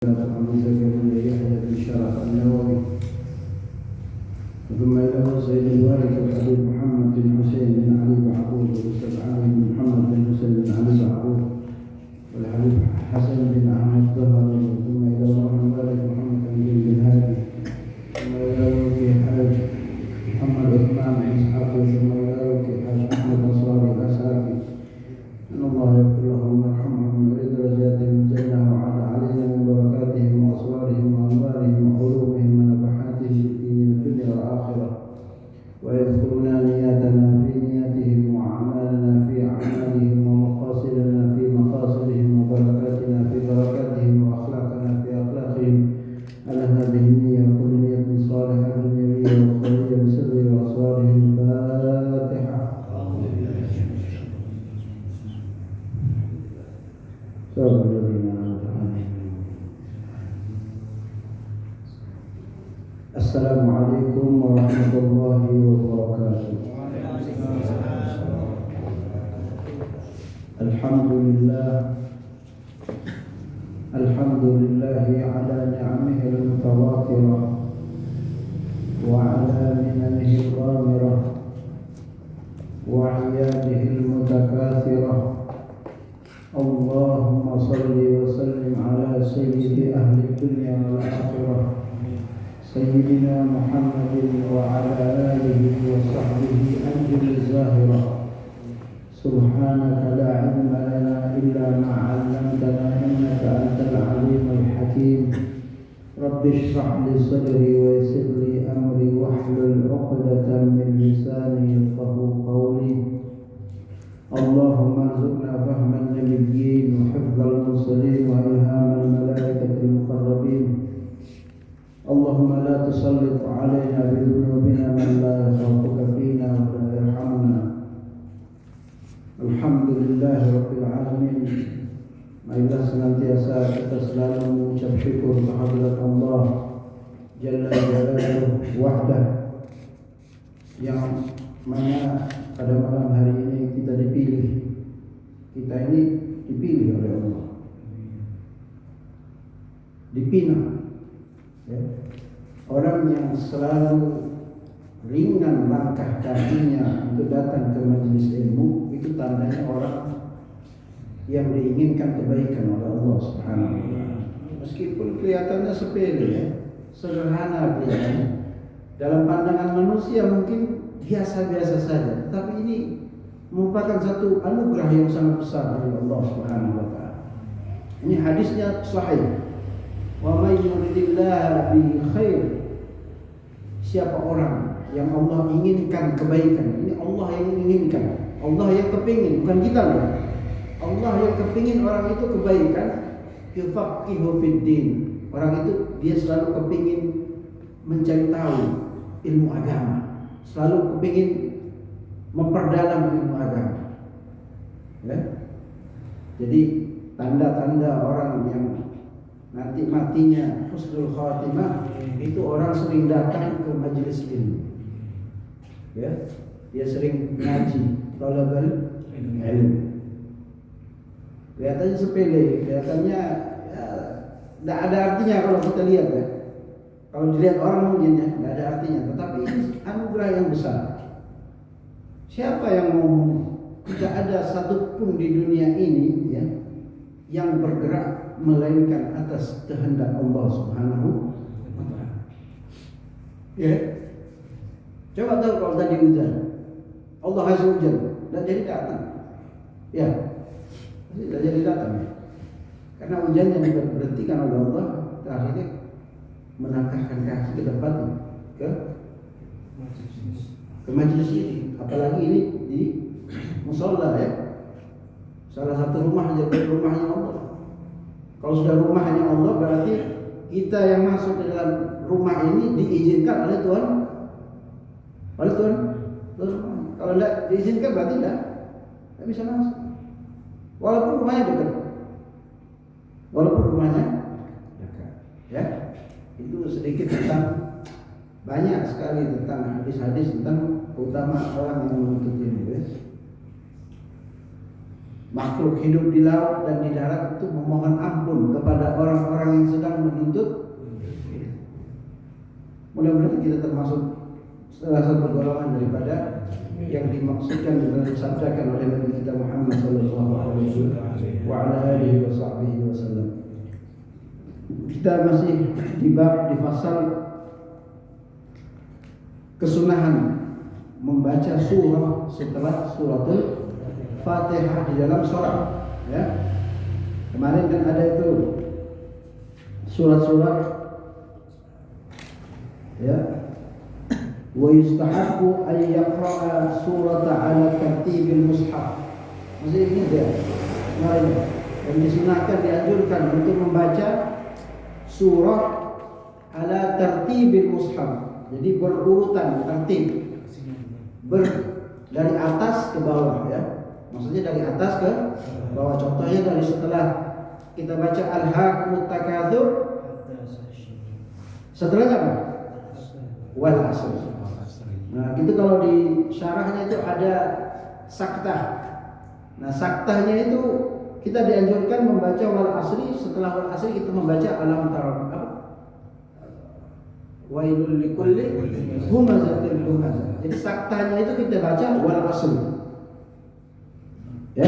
أبو زكريا بن يحيى بن شرف النووي ثم إلى سيد الوارث الحبيب محمد بن حسين بن علي بعقوب والأستاذ علي بن محمد بن حسين بن علي بعقوب والحبيب حسن بن أحمد الظهري ثم إلى روح الوارث محمد بن هادي ثم إلى روح حاج محمد عثمان بن إسحاق ثم إلى روح حاج أحمد نصاري الأسعافي أن الله يغفر لهم ويرحمهم ويرد درجاتهم الجنة وعلى علينا من بركاتهم وأسرارهم وأنوارهم وعلومهم ونفحاتهم في الدين والدنيا والآخرة ويذكرنا نياتنا في نياتهم وأعمالنا في أعمالهم ومقاصدنا في مقاصدهم وبركاتنا في بركاتهم وأخلاقنا في أخلاقهم على هذه النية وكل نية صالحة دنيوية وأخروية بسر وأسرارهم الفاتحة. السلام عليكم ورحمة الله وبركاته. الحمد لله على نعمه المتواترة وعلى مننه الغامرة وعياده المتكاثرة. اللهم صل وسلم على سيد أهل الدنيا والآخرة سيدنا محمد وعلى آله وصحبه أنجل الزاهرة. سبحانك لا علم لنا إلا ما علمتنا إنك أنت العليم الحكيم. رب اشرح لي صدري ويسر لي أمري واحلل عقدة من لساني يفقهوا قولي. اللهم ارزقنا فهم النبيين وحفظ المرسلين وإلهام الملائكة المقربين. اللهم لا تسلط علينا بذنوبنا من لا يخافك فينا ولا يرحمنا. Alhamdulillah Rabbil Alamin. Marilah senantiasa kita selalu mengucap syukur kehadirat Allah Jalla Jalaluhu Wahdah, yang mana pada malam hari ini kita dipilih. Kita ini dipilih oleh Allah, dipinang. Orang yang selalu ringan langkah kakinya untuk datang ke majelis ilmu, itu tandanya orang yang diinginkan kebaikan oleh Allah Subhanahu wa taala. Meskipun kelihatannya sepele, sederhana kelihatannya, dalam pandangan manusia mungkin biasa-biasa saja, tapi ini merupakan satu anugerah yang sangat besar dari Allah Subhanahu wa taala. Ini hadisnya sahih. Wa may yuridillahu bihi khair. Siapa orang yang Allah inginkan kebaikan, ini Allah yang inginkan, Allah yang kepingin, bukan kita loh. Allah yang kepingin orang itu kebaikan, yufaqihu fid din. Orang itu dia selalu kepingin mencari tahu ilmu agama, selalu kepingin memperdalam ilmu agama. Ya? Jadi tanda-tanda orang yang nanti matinya husnul khatimah itu orang sering datang ke majelis ilmu. Ya, dia sering ngaji, talabul ilmu. Kelihatannya sepele, kelihatannya tidak ada artinya kalau kita lihat ya. Kalau dilihat orang mungkin ya tidak ada artinya, tetapi ini anugerah yang besar. Siapa yang mau? Tidak ada satupun di dunia ini ya yang bergerak melainkan atas kehendak Allah Subhanahu wa taala. Ya. Coba tahu kalau tadi hujan, Allah kasih hujan, dan jadi datang. Ya. Tidak jadi datang. Karena hujan yang diberhentikan oleh Allah, akhirnya melangkahkan kaki ke depan ke majelis ini. Apalagi ini di musola ya. Salah satu rumah jadi rumahnya Allah. Kalau sudah rumahnya Allah, berarti kita yang masuk ke dalam rumah ini diizinkan oleh Tuhan. Oleh Tuhan. Kalau tidak diizinkan berarti tidak bisa masuk. Walaupun rumahnya dekat. Ya. Itu sedikit tentang, banyak sekali tentang hadis-hadis tentang keutamaan orang yang menuntut ilmu. makhluk hidup di laut dan di darat itu memohon ampun kepada orang-orang yang sedang menuntut. Mudah-mudahan kita termasuk salah satu golongan daripada yang dimaksudkan dan disabdakan oleh Nabi kita Muhammad sallallahu alaihi wasallam. Kita masih di bab, di fasal kesunahan membaca surah setelah suratul Fatihah di dalam sholat, ya. Kemarin kan ada itu surat-surat, ya. Wa yustahabbu an yaqra'a surata 'ala tartibil mushaf. Masih ini dia. Kemarin dan disunahkan, dianjurkan untuk membaca surah ala tartibil mushaf. Jadi berurutan, tertib. Dari atas ke bawah, ya. Maksudnya dari atas ke bawah. Contohnya dari setelah kita baca Al-Haakumut Takatsur, setelahnya apa? Wal 'Asr. Nah, itu kalau di syarahnya itu ada saktah. Nah, saktahnya itu kita dianjurkan membaca wal 'Asri, setelah wal 'Asri kita membaca alam tara. Wailul likulli humazatil lumazah. Jadi saktahnya itu kita baca wal 'Asr. Ya,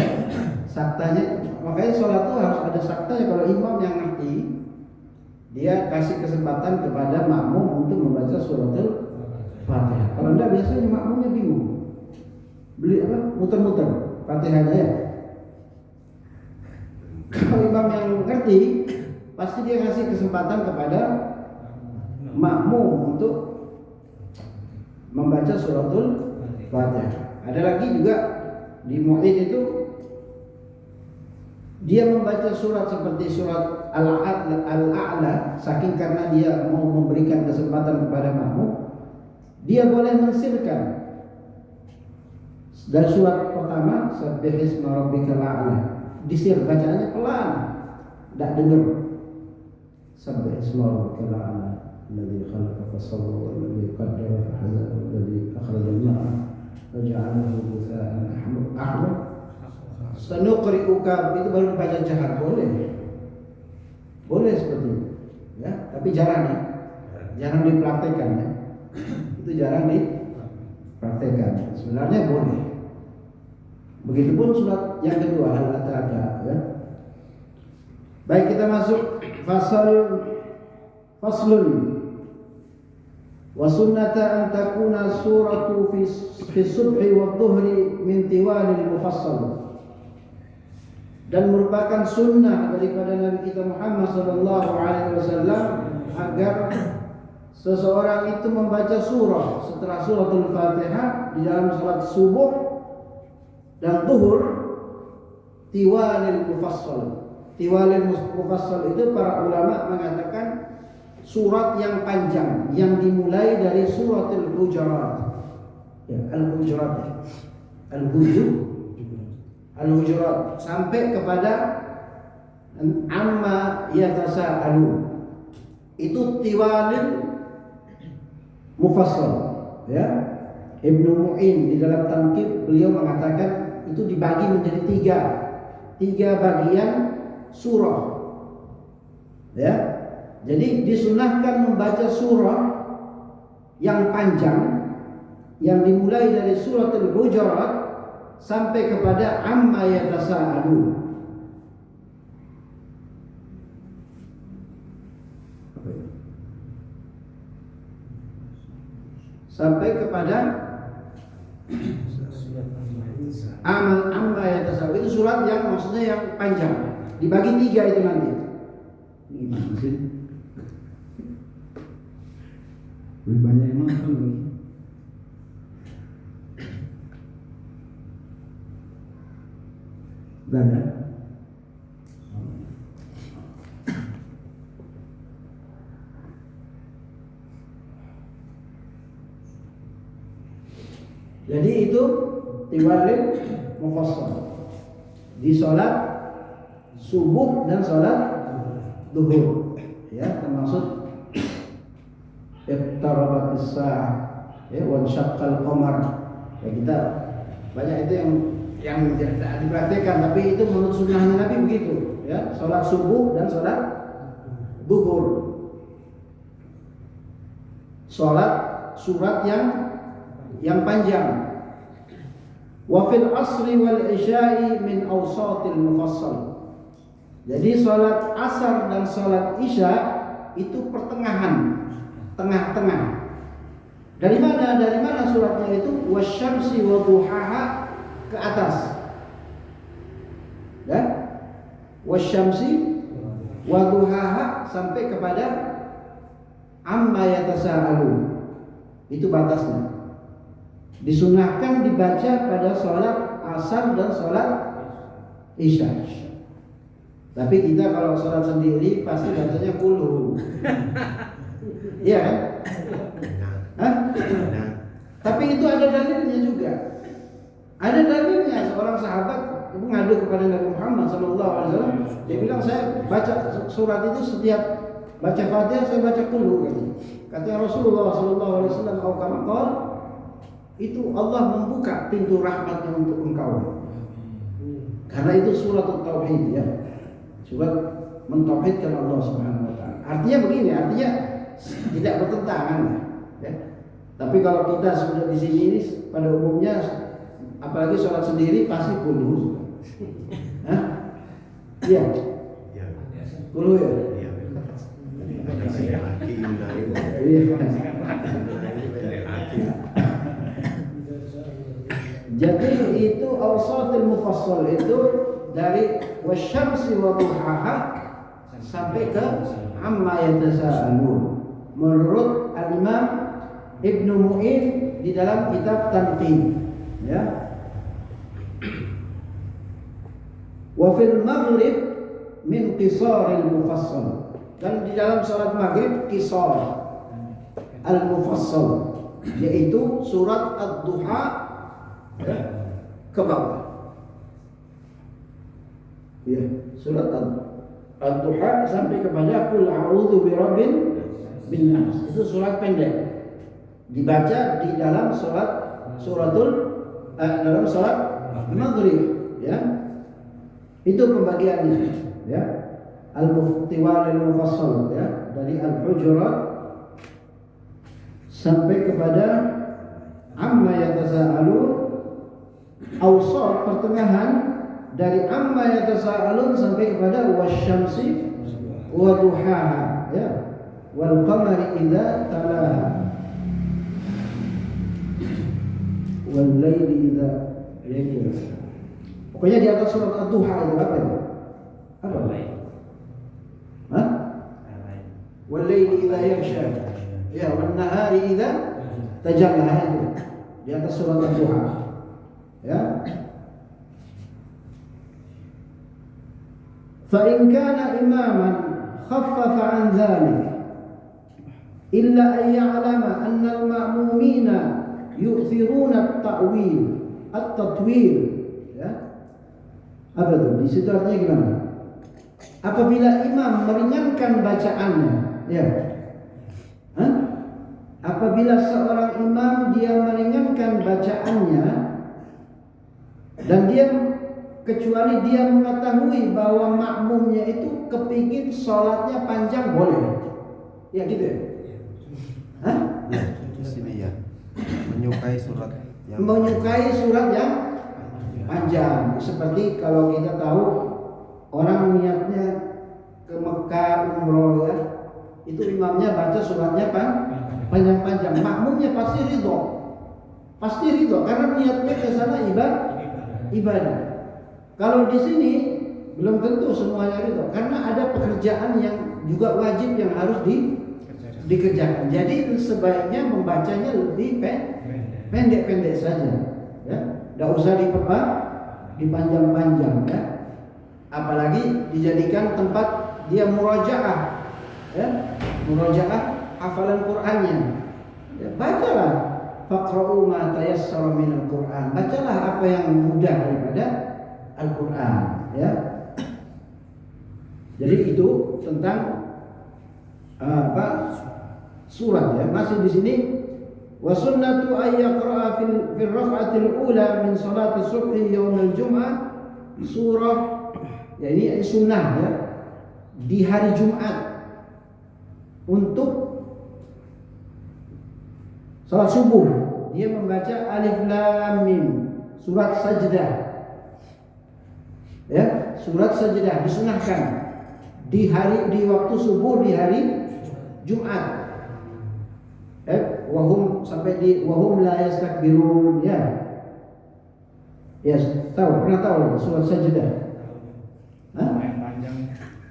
saktahnya, makanya sholat itu harus ada saktahnya. Kalau imam yang ngerti, dia kasih kesempatan kepada makmum untuk membaca suratul Fatihah. Kalau enggak, biasanya makmumnya bingung, beli apa, muter-muter Fatihahnya, ya. Kalau imam yang ngerti, pasti dia kasih kesempatan kepada makmum untuk membaca suratul Fatihah. Ada lagi juga di Mu'id itu dia membaca surat seperti surat Al-A'la, saking karena dia mau memberikan kesempatan kepada makmum, dia boleh mensirkan dari surat pertama Sabbihisma rabbikal a'la, disir, bacaannya pelan, tidak dengar. Sabbihisma rabbikal a'la alladzi khalaqa fasawwa walladzi qaddara fahada walladzi akhrajal ma'a faja'alahu ghutha'an ahwa sanuqri'uka, itu baru baca jahar, boleh seperti itu, ya. Tapi jarang dipraktekkan, ya. Itu jarang dipraktekkan. Sebenarnya boleh. Begitupun surat yang kedua Al-Atraqa, ya. Baik, kita masuk faslun wa sunnata an takuna suratu fi subhi wa dhuhri min tiwalil mufassal. Dan merupakan sunnah daripada Nabi kita Muhammad sallallahu alaihi wasallam agar seseorang itu membaca surah setelah suratul Fatihah di dalam salat subuh dan zuhur tiwalil mufassal. Tiwalil mufassal itu para ulama mengatakan surat yang panjang yang dimulai dari suratul Hujurat. Ya, Al-Hujurat. Al-Hujurat sampai kepada amma yatasaalu. Itu tiwalil mufassal, ya. Ibnu Mu'in di dalam Tamkib beliau mengatakan itu dibagi menjadi tiga bagian surah, ya. Jadi disunahkan membaca surah yang panjang yang dimulai dari suratul Hujurat sampai kepada amma yatasaalu. Sampai kepada amma yatasaalu. Itu surat yang maksudnya yang panjang. Dibagi tiga itu nanti. Gimana sih? Lebih banyak yang nonton nih. Gak ada. Jadi itu tiwalil mufassal di sholat subuh dan sholat duhur, ya, termasuk iqtarabatis sa'ah, ya, wa syaqqal qamar. Ya, kita banyak itu yang yang tidak dipraktikkan, tapi itu menurut sunnahnya Nabi begitu, ya, sholat subuh dan sholat duhur, sholat surat yang panjang. Wa fil asri wal isya'i min awsatil mufassal. Jadi sholat asar dan sholat isya itu pertengahan, tengah-tengah. Dari mana? Dari mana suratnya itu? Wasyamsi wa duhaha ke atas. Ya? Wasyamsi wa duhaha sampai kepada amma yatasaalun. Itu batasnya. Disunahkan dibaca pada sholat asar dan sholat isya. Tapi kita kalau sholat sendiri pasti bacanya kulhu. Iya kan? Hah? Tapi itu ada dalilnya juga. Ada dalilnya. Seorang sahabat mengadu kepada Nabi Muhammad SAW. Dia bilang, saya baca surat itu setiap baca Fatihah saya baca kulhu. Kata Rasulullah SAW, itu Allah membuka pintu rahmatnya untuk engkau. Karena itu surat tauhid, ya. Surat mentauhidkan Allah Subhanahu wa taala. Artinya begini, artinya tidak bertentangan, ya. Tapi kalau kita sudah di sini pada umumnya, apalagi sholat sendiri pasti kulhu. Hah? Iya. Kulhu ya? Jadi itu awsatul mufassal itu dari wasyamsi wa duhaha sampai ke amma yatasaalun. Menurut Al-Imam Ibnu Mu'in di dalam kitab Tanqih, ya. Wa fil maghrib min qisaril mufassal. Dan di dalam salat maghrib qisar al-mufassal, yaitu surat ad-duha, ya, ke bawah. Ya, surat ad-duha sampai kepada qul a'udzu birabbin nas. Itu surat pendek. Dibaca di dalam dalam salat maghrib, ya. Itu pembagiannya, ya. Al-Muftiwal al-Mufassal, ya, dari Al-Hujurat sampai kepada amma yatasaalun. Awsat pertengahan dari amma yatasaalun sampai kepada wasyamsi wa duhaha, ya, wal qamari idza talaha wal laili idza yaghsha. Pokoknya di atas surat ad-duha itu apa itu? Apa? Hah? Wal laili idza yaghsha, ya, wan nahari idza tajalla, itu di atas surat ad-duha, ya. Fa in kana imaman khaffafa an dhalik illa an ya'lama anna al-ma'mumina yu'thiruna at-tatwil, ya. Apa itu? Di situ artinya gimana? Apabila imam meringankan bacaannya, ya. Hah? Apabila seorang imam dia meringankan bacaannya dan dia kecuali dia mengetahui bahwa makmumnya itu kepingin sholatnya panjang, boleh, ya gitu ya? Hah? Ya, di sini ya. Menyukai surat yang panjang. Seperti kalau kita tahu orang niatnya ke Mekah umroh, ya, itu imamnya baca suratnya panjang-panjang, makmumnya pasti ridho karena niatnya ke sana ibadah. Kalau di sini belum tentu semuanya ridho, karena ada pekerjaan yang juga wajib yang harus dikerjakan. Jadi sebaiknya membacanya lebih pendek-pendek saja, ya. Tidak usah dipanjang-panjang, ya. Apalagi dijadikan tempat dia murajaah, ya, murajaah hafalan Qur'annya, ya. Bacalah faqra'u ma tayassara minal Qur'an, bacalah apa yang mudah daripada Al-Qur'an, ya. Jadi itu tentang surat, ya. Masih di sini Wa sunnatu ay yaqra'a fil rak'atil ula min salati subhi yaumil jum'ah surah, ya ini sunnah ya, di hari Jumat untuk salat subuh dia membaca Alif Lam Mim, surat Sajdah. Ya, surat Sajdah disunahkan di waktu subuh di hari Jumat. Wahum sampai di wahum la yastakbirun ya. Ya, pernah tahu surat Sajdah?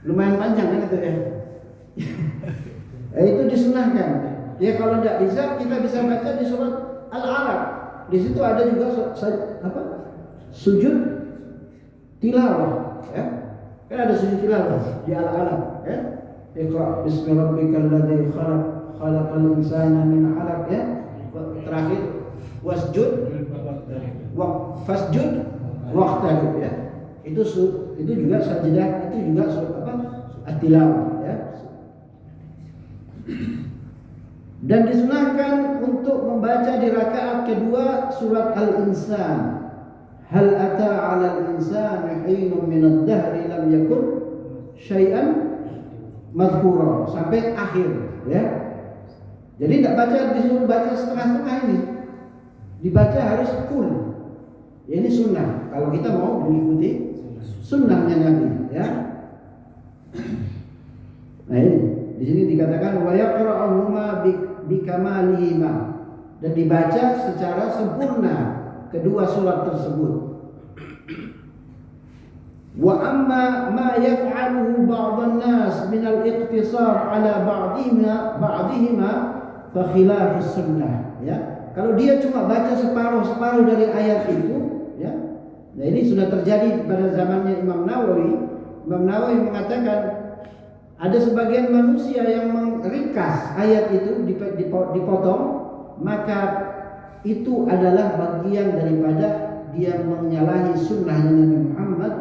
Lumayan panjang kan itu ya. Itu disunahkan. Ya kalau tidak bisa kita bisa baca di surat Al-Alaq. Di situ ada juga sujud tilawah ya. Kan ada sujud tilawah di Al-Alaq ya. Iqra bismi rabbikal ladzi khalaq khalaqal insana min 'alaq ya. Terakhir wasjud fasjud waqtarib ya. Itu juga sajdah, itu juga at-tilawah ya. Dan disunahkan untuk membaca di rakaat kedua surat Al-Insan. Hal ata 'alal insani hinun minad dahri lam yakun syai'an madhkura sampai akhir ya. Jadi tidak disuruh baca setengah-setengah ini. Dibaca harus full. Ini sunnah kalau kita mau mengikuti sunnahnya Nabi ya. Nah ini di sini dikatakan wa yaqra'uhuma bikamalihima, dan dibaca secara sempurna kedua surat tersebut. Wa amma ma yaf'aluhu ba'dhan nas min al-iqtisar ala ba'dihima fa khilafus sunnah ya. Kalau dia cuma baca separuh dari ayat itu ya. Nah ini sudah terjadi pada zamannya Imam Nawawi. Imam Nawawi mengatakan ada sebagian manusia yang meringkas ayat itu dipotong, maka itu adalah bagian daripada dia menyalahi sunnahnya Nabi Muhammad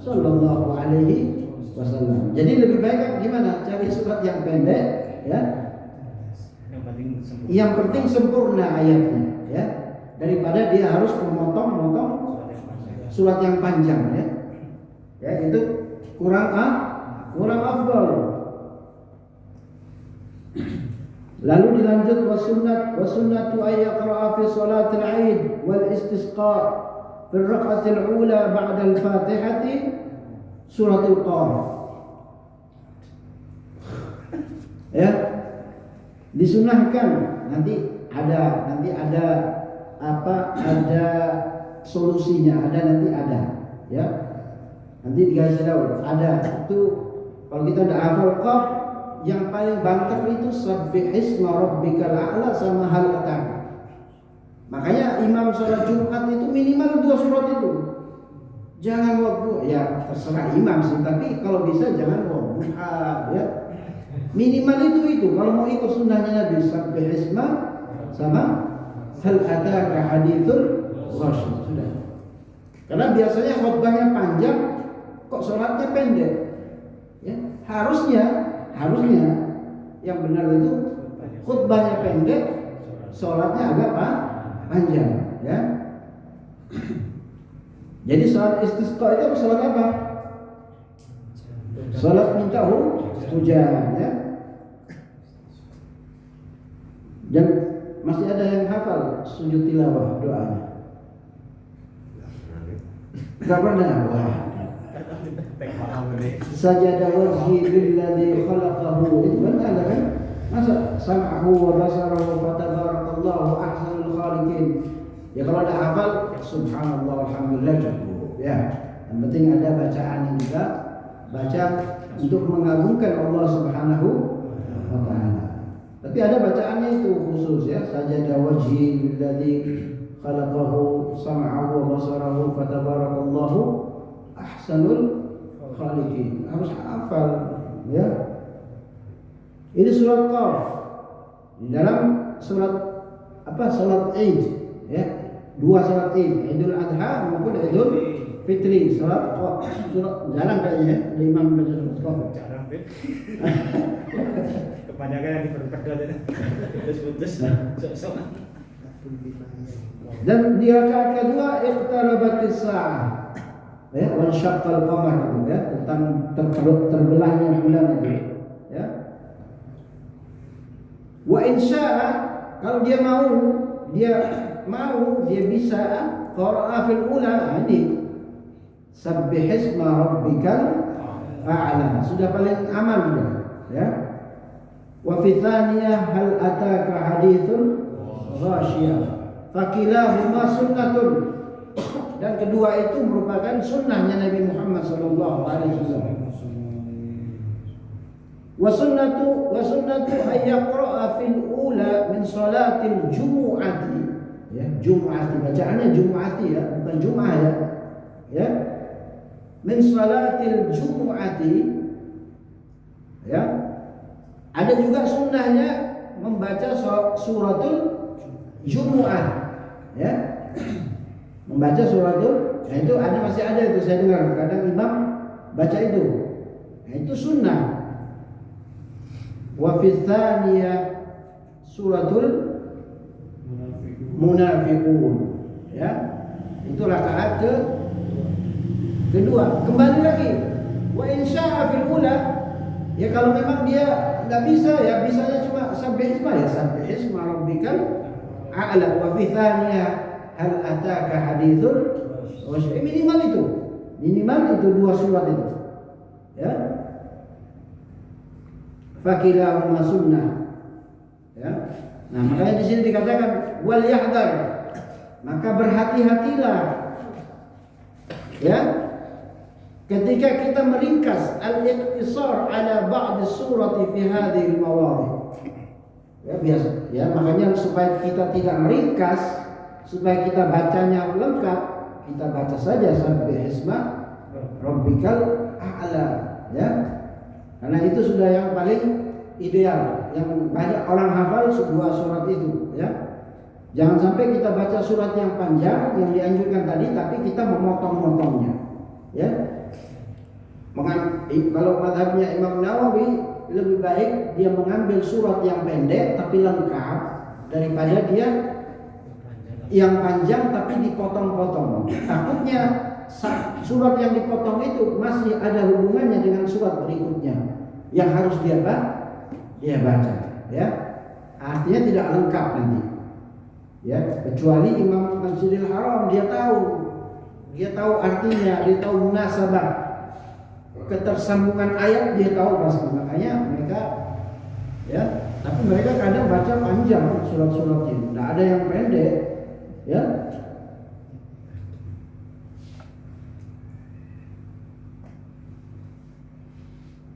Sallallahu Alaihi Wasallam. Jadi lebih baik gimana? Cari surat yang pendek, ya. Yang penting sempurna ayatnya, ya. Daripada dia harus memotong surat yang panjang, ya. Ya itu kurang afdal. Lalu dilanjut wasunnatu ay yaqra'a fi salatil 'aid wal istisqa fi rak'atil ula ba'da al-Fatihati suratul Qaf. Ya. Disunahkan nanti ada solusinya, ada ya. Nanti dikasih tahu ada itu kalau kita udah hafal Qaf, yang paling banter itu sabbihisma rabbikal a'la sama hal ataka. Makanya imam sholat Jumat itu minimal 2 surat itu. Jangan waktu ya terserah imam sih, tapi kalau bisa jangan duha ya. Minimal itu kalau mau ikut sunnahnya Nabi, sabbihisma sama hal ataka hadithul rasyid sudah. Karena biasanya khutbahnya panjang, kok sholatnya pendek. Ya, harusnya yang benar itu khutbahnya pendek, sholatnya agak panjang, ya. Jadi sholat istisqa itu sholat apa? Sholat minta hujan, ya. Dan masih ada yang hafal sujud tilawah doanya? Gak pernah. Wah. Sajada wajhi lilladzi khalaqahu. Itu benar kan? Masa sam'ahu wa basarahu fa tabarakallahu ahsanul khaliqin. Ya kalau ada hafal subhanallah alhamdulillah cukup ya. Yang penting ada bacaan yang juga baca untuk mengagungkan Allah Subhanahu wa taala. Tapi ada bacaannya itu khusus ya. Sajada wajhi lilladzi khalaqahu sam'ahu wa basarahu fa tabarakallahu ahsanul khaliqin. Harus hafal ya. Ini surat Qaf. Di dalam surat salat Id ya. 2 salat Id, Idul Adha maupun Idul Fitri. Surat jarang kayaknya ada imam baca surat Qaf. Jarang, kebanyakan yang diperpedas putus. Dan di rakaat kedua iqtarabatis sa'ah. Ya, wan syaqqal qamar itu ya, tentang terbelahnya bulan itu ya. Wa insya'a, kalau dia bisa qara'a fil ula, ini sabbihisma rabbikal a'la, sudah paling aman sudah ya. Wa fi thaniyah hal ataka hadithul ghasyiyah fakilahuma sunnatun, dan kedua itu merupakan sunnahnya Nabi Muhammad sallallahu alaihi wasallam. Wa sunnatu ay yaqra'a fil ula min salatil jumu'ati ya, jumu'ati bacaannya jumu'ati ya, bukan jum'ah ya. Ya. Min salatil jumu'ati ya. Ada juga sunnahnya membaca suratul jumu'ah ya. Membaca suratul, nah itu masih ada itu, saya dengar kadang imam baca itu. Nah itu sunnah. Wa fi tsaniyah suratul munafiqun ya. Itu rakaat kedua. Kembali lagi, wa insya'a fil ula, ya kalau memang dia enggak bisa ya, bisanya cuma sabbihisma ya, sabbihisma rabbikal a'la. Wa fi tsaniyah hal ataka hadithul ghasyiyah, minimal itu dua surat itu ya. Fakilahuma sunnah ya. Nah makanya di sini dikatakan wal yahdar, maka berhati-hatilah ya ketika kita meringkas al-iqtisar ala ba'd surati fi hadhihi al-mawadhi ya, biasa ya, makanya supaya kita tidak meringkas, supaya kita bacanya lengkap, kita baca saja sampai hisma rabbikal a'la ya. Karena itu sudah yang paling ideal, yang banyak orang hafal sebuah surat itu ya. Jangan sampai kita baca surat yang panjang yang dianjurkan tadi, tapi kita memotong-motongnya ya. Kalau mazhabnya Imam Nawawi, lebih baik dia mengambil surat yang pendek tapi lengkap daripada dia yang panjang tapi dipotong-potong. Takutnya surat yang dipotong itu masih ada hubungannya dengan surat berikutnya yang harus dia baca ya. Artinya tidak lengkap nanti ya, kecuali Imam Masjidil Haram dia tahu artinya, dia tahu munasabah, ketersambungan ayat dia tahu pasti, makanya mereka ya. Tapi mereka kadang baca panjang surat-suratnya, tidak ada yang pendek ya.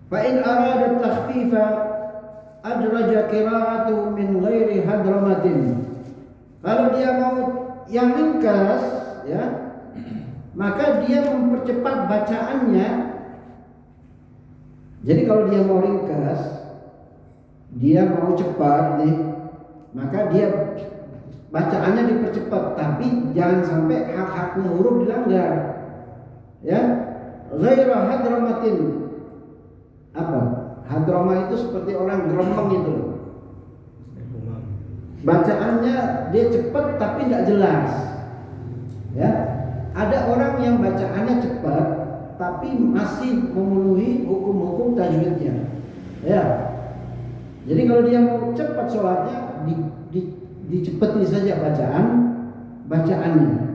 Fa in arada takhfifa adraja qira'atuhu min ghairi hadramatin. Kalau dia mau yang ringkas ya, maka dia mempercepat bacaannya. Jadi kalau dia mau ringkas, dia mau cepat nih, maka dia bacaannya dipercepat, tapi jangan sampai hak-haknya huruf dilanggar ya. Ghaira hadramatin. Apa? Hadramah itu seperti orang gerembeng itu. Bacaannya dia cepat tapi tidak jelas. Ya. Ada orang yang bacaannya cepat tapi masih memenuhi hukum-hukum tajwidnya. Ya. Jadi kalau dia mau cepat sholatnya, dicepeti saja bacaannya.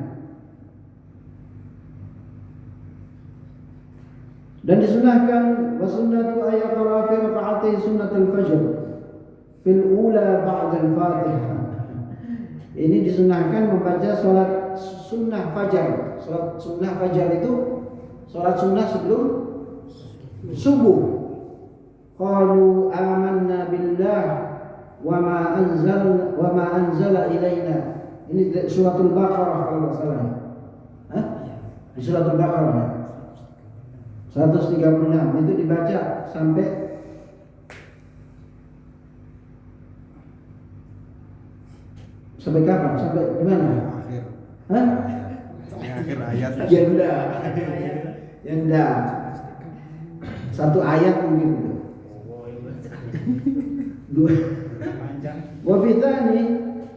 Dan disunahkan wasunnatu ayaqra fi raka'atai sunnatul fajr fil ula ba'da al-Fatihah. Ini disunahkan membaca salat sunnah fajar. Salat sunnah fajar itu salat sunnah sebelum subuh. Qalu amanna billah wa ma anzala ilaina. Ini suratul Baqarah kalau enggak salah. Hah? Di suratul Baqarah 136 itu dibaca sampai kapan? Sampai di mana? Akhir. Hah? Akhir ayat. Ya enggak. Satu ayat mungkin. Dua. Wa fitani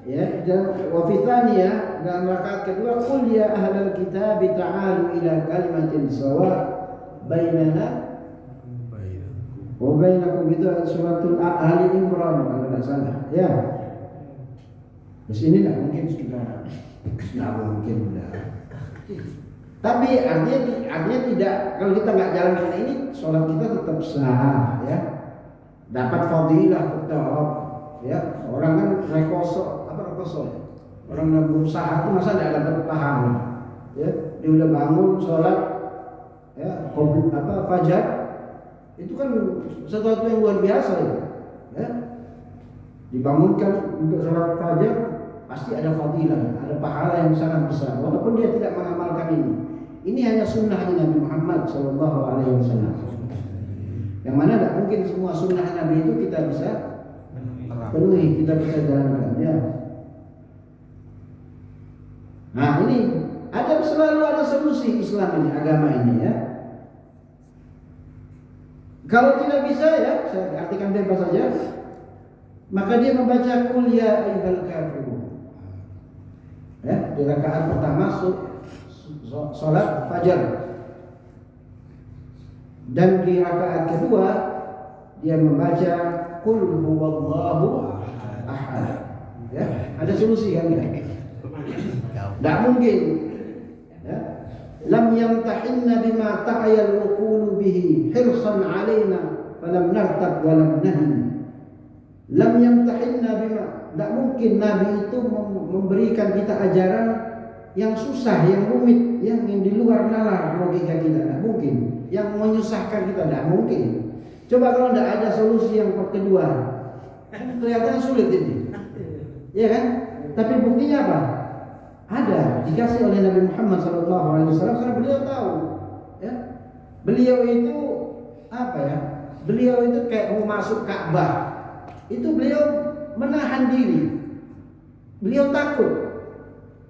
Ya, dan wa fi tsaniyah, dalam rakaat kedua, qul ya ahlal kitab ta'alu ila kalimatin sawa bainana wa bainakum, itu suratul Ali Imran kalau tidak salah. Ya. Di sini tidak mungkin sudah mungkin sudah. Tapi artinya tidak, kalau kita nggak jalankan ini, sholat kita tetap sah, ya. Dapat fadilah tetap, ya. Orang kan rekoso ya. Orang yang berusaha itu masa tidak dapat pahala, ya. Dia udah bangun sholat, ya, fajar, itu kan sesuatu yang luar biasa, ya. Dibangunkan untuk sholat fajar, pasti ada fadilah, ada pahala yang sangat besar, walaupun dia tidak mengamalkan ini. Ini hanya sunnahnya Nabi Muhammad SAW, yang mana tidak mungkin semua sunnah Nabi itu kita bisa penuhi, kita bisa jalankan, ya. Nah, ini selalu ada solusi Islam ini, agama ini, ya. Kalau tidak bisa, ya, saya artikan bebas saja, maka dia membaca qul ya ayyuhal kafirun, ya, di rakaat pertama salat fajar, dan di rakaat kedua dia membaca qul huwallahu ahad, ya. Ada solusi kan, ya? Tidak mungkin, ya. Lam yamtahinna bima ta'ayal uqulu bihi hirsan alaina falam nartab wa lam nahin. Lam yamtahinna bima, tidak mungkin Nabi itu memberikan kita ajaran yang susah, yang rumit, yang di luar nalar logika kita, tidak mungkin. Yang menyusahkan kita, tidak mungkin. Coba kalau tidak ada solusi yang kedua, kelihatannya sulit ini, ya kan? Tapi buktinya apa? Ada, dikasih oleh Nabi Muhammad SAW, karena beliau tahu, ya. Beliau itu apa, ya? Beliau itu kayak mau masuk Ka'bah, itu beliau menahan diri. Beliau takut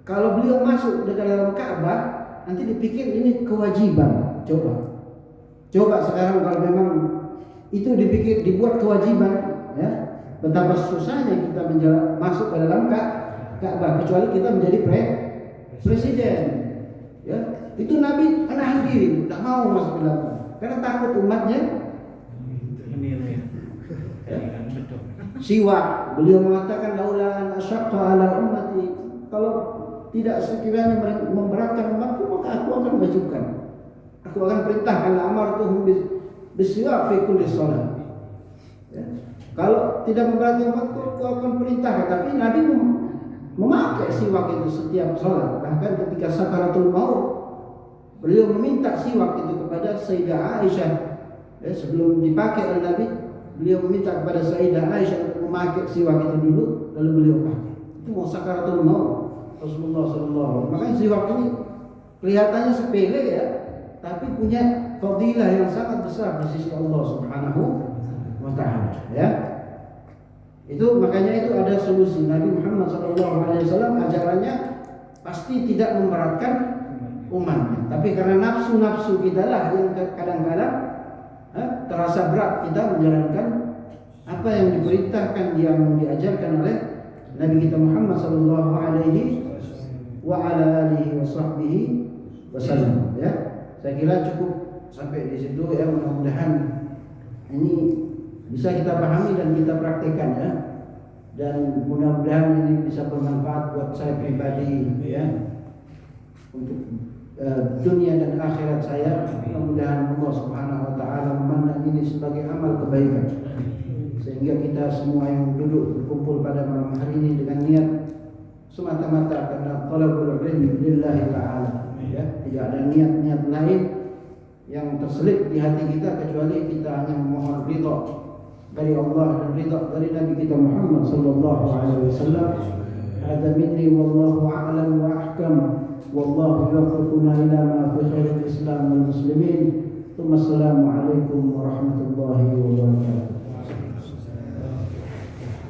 kalau beliau masuk ke dalam Ka'bah nanti dipikir ini kewajiban. Coba sekarang kalau memang itu dipikir dibuat kewajiban, ya, betapa susahnya kita masuk ke dalam Ka'bah, kecuali kita menjadi presiden, ya. Itu Nabi menahan diri, tidak mau masuk ke dalam, karena takut umatnya. Ya. Siwak, beliau mengatakan laula an asyaqqa ala ummati, kalau tidak sekiranya memberatkan umatku maka aku akan wajibkan, aku akan perintahkan amartuhum bisiwak fi kulli shalah, ya. Kalau tidak memberatkan umatku aku akan perintahkan, tapi Nabi memakai siwak itu setiap sholat. Bahkan ketika sakaratul maut, beliau meminta siwak itu kepada Sayyidah Aisyah, ya, sebelum dipakai oleh Nabi, beliau meminta kepada Sayyidah Aisyah untuk memakai siwak itu dulu, lalu beliau pakai. Itu mau sakaratul maut Rasulullah SAW. Makanya siwak ini kelihatannya sepele, ya, tapi punya fadilah yang sangat besar di sisi Allah Subhanahu wa Ta'ala, ya. Itu makanya itu ada solusi. Nabi Muhammad SAW ajarannya pasti tidak memberatkan umatnya, tapi karena nafsu kita lah yang kadang-kadang terasa berat kita menjalankan apa yang diperintahkan, yang diajarkan oleh Nabi kita Muhammad SAW wa ala alihi wa sahbihi wasallam, ya. Saya kira cukup sampai di situ, ya. Mudah-mudahan ini bisa kita pahami dan kita praktekkan, ya. Dan mudah-mudahan ini bisa bermanfaat buat saya pribadi, ya, untuk dunia dan akhirat saya. Mudah-mudahan Allah Subhanahu wa Ta'ala memandang ini sebagai amal kebaikan, sehingga kita semua yang duduk berkumpul pada malam hari ini dengan niat semata-mata karena talabul ilmi lillahi ta'ala, ya. Tidak ada niat-niat lain yang terselip di hati kita kecuali kita hanya memohon ridha dari Allah dan ridha dari Nabi kita Muhammad sallallahu alaihi wasallam. Hada minni wallahu a'lam wa ahkam, wallahu yuwaffiquna ila ma fi khairil Islam wal muslimin. Assalamu alaikum warahmatullahi wabarakatuh.